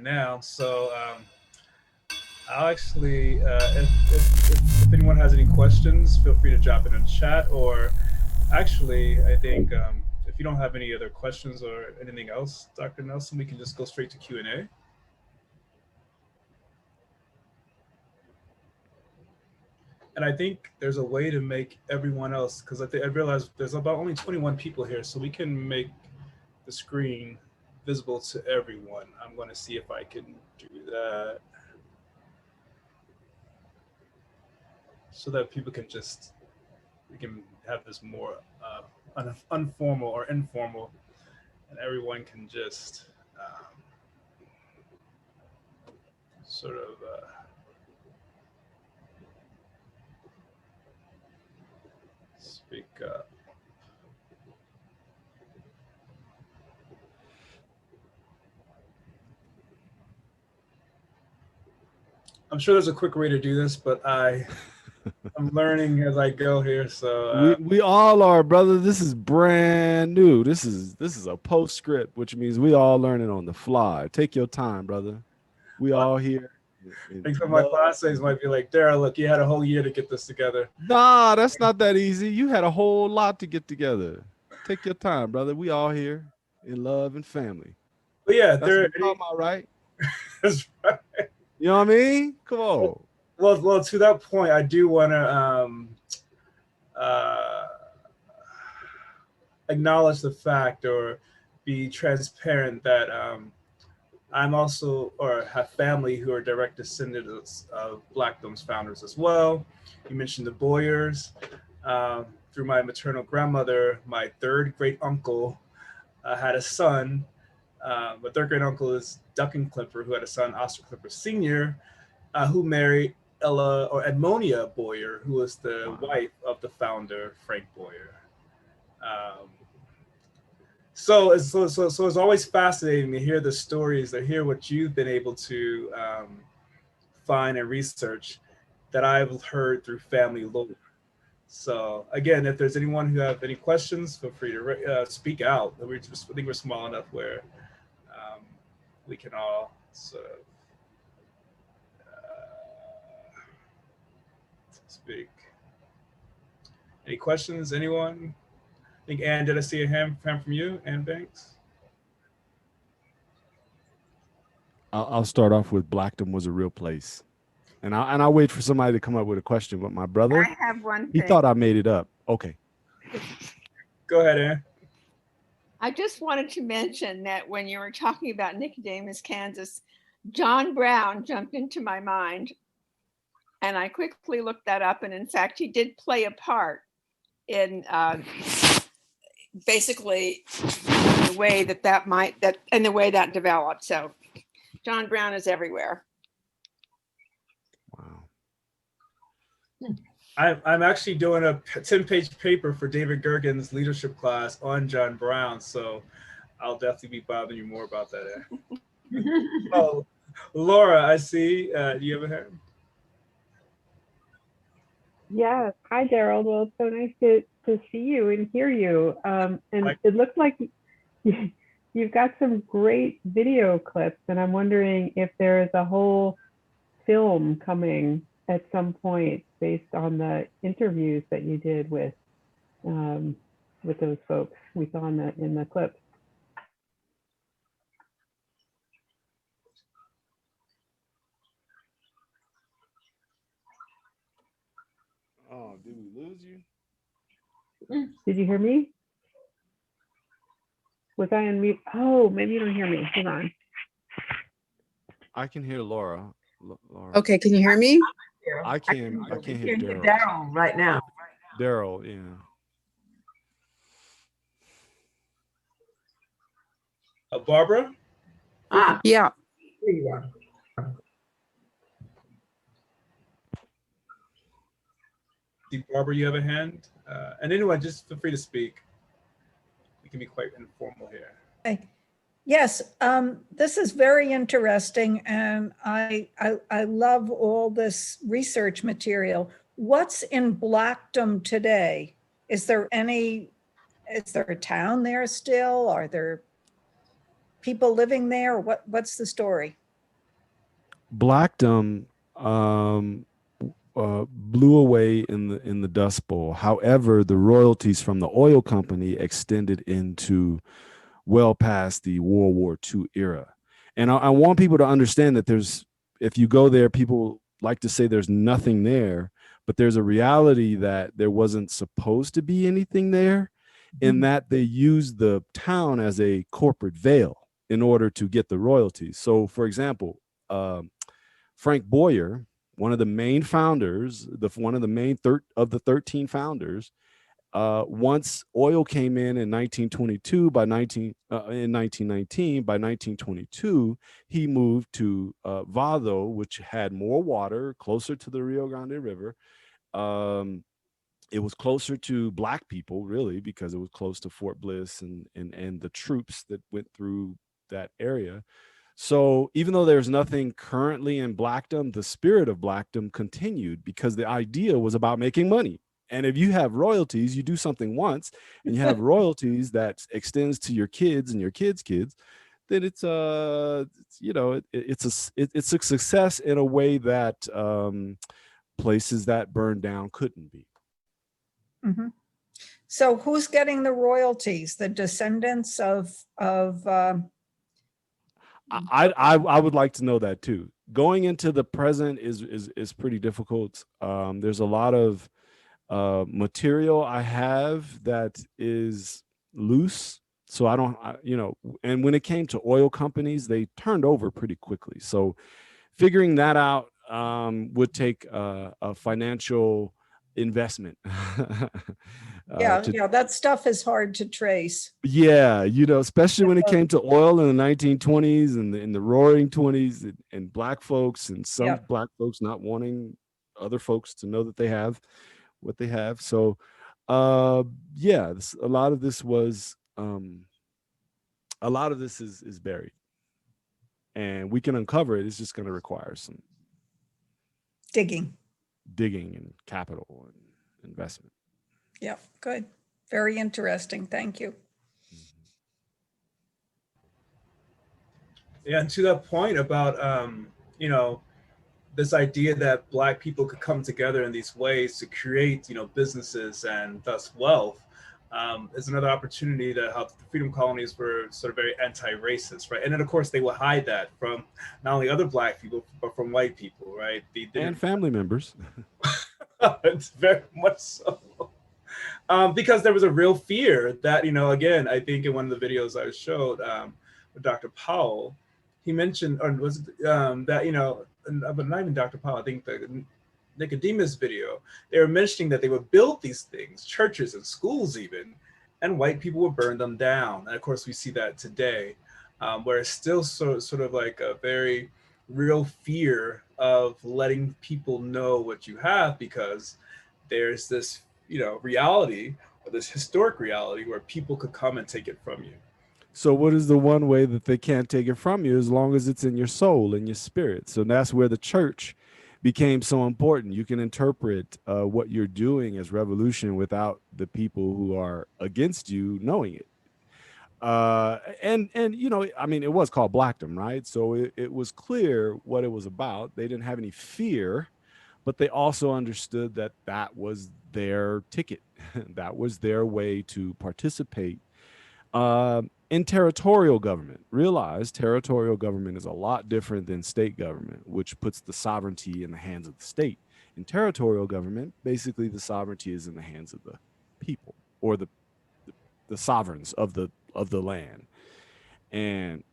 right now. So I'll actually, if anyone has any questions, feel free to drop it in the chat. Or actually, I think if you don't have any other questions or anything else, Dr. Nelson, we can just go straight to Q&A. And I think there's a way to make everyone else, because I realized there's about only 21 people here, so we can make the screen visible to everyone. I'm going to see if I can do that so that people can just, we can have this more informal or informal, and everyone can just sort of speak up. I'm sure there's a quick way to do this, but I'm learning as I go here. So we all are, brother. This is brand new. This is a postscript, which means we all learning on the fly. Take your time, brother. We all here. I think some of my classmates might be like, Daryl, look, you had a whole year to get this together. Nah, that's not that easy. You had a whole lot to get together. Take your time, brother. We all here in love and family. But yeah, that's what we're talking about, right? That's right. You know what I mean? Come on. Well, to that point, I do want to acknowledge the fact or be transparent that I'm also, or have family who are direct descendants of Black Dome's founders as well. You mentioned the Boyers. Through my maternal grandmother, my third great uncle had a son. My third great uncle is Duncan Clipper, who had a son, Oscar Clipper Sr., who married Ella or Edmonia Boyer, who was the wife of the founder, Frank Boyer. So it's always fascinating to hear the stories, to hear what you've been able to find and research that I've heard through family lore. So again, if there's anyone who have any questions, feel free to speak out. I think we're small enough where we can all sort of speak. Any questions, anyone? I think Ann, did I see a hand from you, Ann Banks? I'll start off with Blackdom was a real place. And I'll wait for somebody to come up with a question. But my brother, I have one thing. He thought I made it up. Okay. Go ahead, Ann. I just wanted to mention that when you were talking about Nicodemus, Kansas, John Brown jumped into my mind. And I quickly looked that up. And in fact, he did play a part in basically the way and the way that developed. So John Brown is everywhere. Wow. I'm actually doing a 10-page paper for David Gergen's leadership class on John Brown, so I'll definitely be bothering you more about that. Oh, Laura, I see. Do you have a hand? Yes. Hi, Daryl. Well, it's so nice to see you and hear you. And it looks like you've got some great video clips, and I'm wondering if there is a whole film coming at some point based on the interviews that you did with those folks we saw in the clip. Oh, did we lose you? Did you hear me? Was I on mute? Oh, maybe you don't hear me. Hold on. I can hear Laura. Laura. Okay, can you hear me? I can't hear Daryl. Daryl right now. Daryl, yeah. Barbara? Yeah. Here you are. Barbara, you have a hand? And anyone, just feel free to speak. We can be quite informal here. Yes, this is very interesting, and I love all this research material. What's in Blackdom today? Is there a town there still? Are there people living there? What's the story? Blackdom blew away in the Dust Bowl. However, the royalties from the oil company extended into well past the World War II era. And I want people to understand that if you go there, people like to say there's nothing there, but there's a reality that there wasn't supposed to be anything there, in that they used the town as a corporate veil in order to get the royalties. So, for example, Frank Boyer, one of the main founders, one of the main of the 13 founders, once oil came in 1922, in 1919, by 1922, he moved to Vado, which had more water, closer to the Rio Grande River. It was closer to Black people, really, because it was close to Fort Bliss and the troops that went through that area. So even though there's nothing currently in Blackdom, the spirit of Blackdom continued, because the idea was about making money. And if you have royalties, you do something once, and you have royalties that extends to your kids and your kids' kids, then it's a success in a way that places that burned down couldn't be. Mm-hmm. So who's getting the royalties? The descendants of I would like to know that too. Going into the present is pretty difficult. There's a lot of material I have that is loose, so I don't, and when it came to oil companies, they turned over pretty quickly. So figuring that out would take a financial investment. That stuff is hard to trace. Yeah, especially when it came to oil in the 1920s and in the roaring 20s, and Black folks and some Black folks not wanting other folks to know that they have what they have. So a lot of this is buried, and we can uncover it. It's just going to require some digging and capital and investment. Yeah, good. Very interesting. Thank you. Yeah, and to that point about this idea that Black people could come together in these ways to create businesses and thus wealth, is another opportunity that helped. The Freedom Colonies were sort of very anti-racist, right? And then of course they would hide that from not only other Black people but from white people, right? And family members. It's very much so. Because there was a real fear that, again, I think in one of the videos I showed with Dr. Powell, he mentioned, or was that, but not even Dr. Powell, I think the Nicodemus video, they were mentioning that they would build these things, churches and schools even, and white people would burn them down. And of course, we see that today, where it's still sort of like a very real fear of letting people know what you have, because there's this reality, or this historic reality, where people could come and take it from you. So what is the one way that they can't take it from you? As long as it's in your soul and your spirit. So that's where the church became so important. You can interpret what you're doing as revolution without the people who are against you knowing it. And it was called Blackdom, right? So it was clear what it was about. They didn't have any fear, but they also understood that that was their ticket. That was their way to participate in territorial government. Realize territorial government is a lot different than state government, which puts the sovereignty in the hands of the state. In territorial government, basically the sovereignty is in the hands of the people, or the sovereigns of the land. And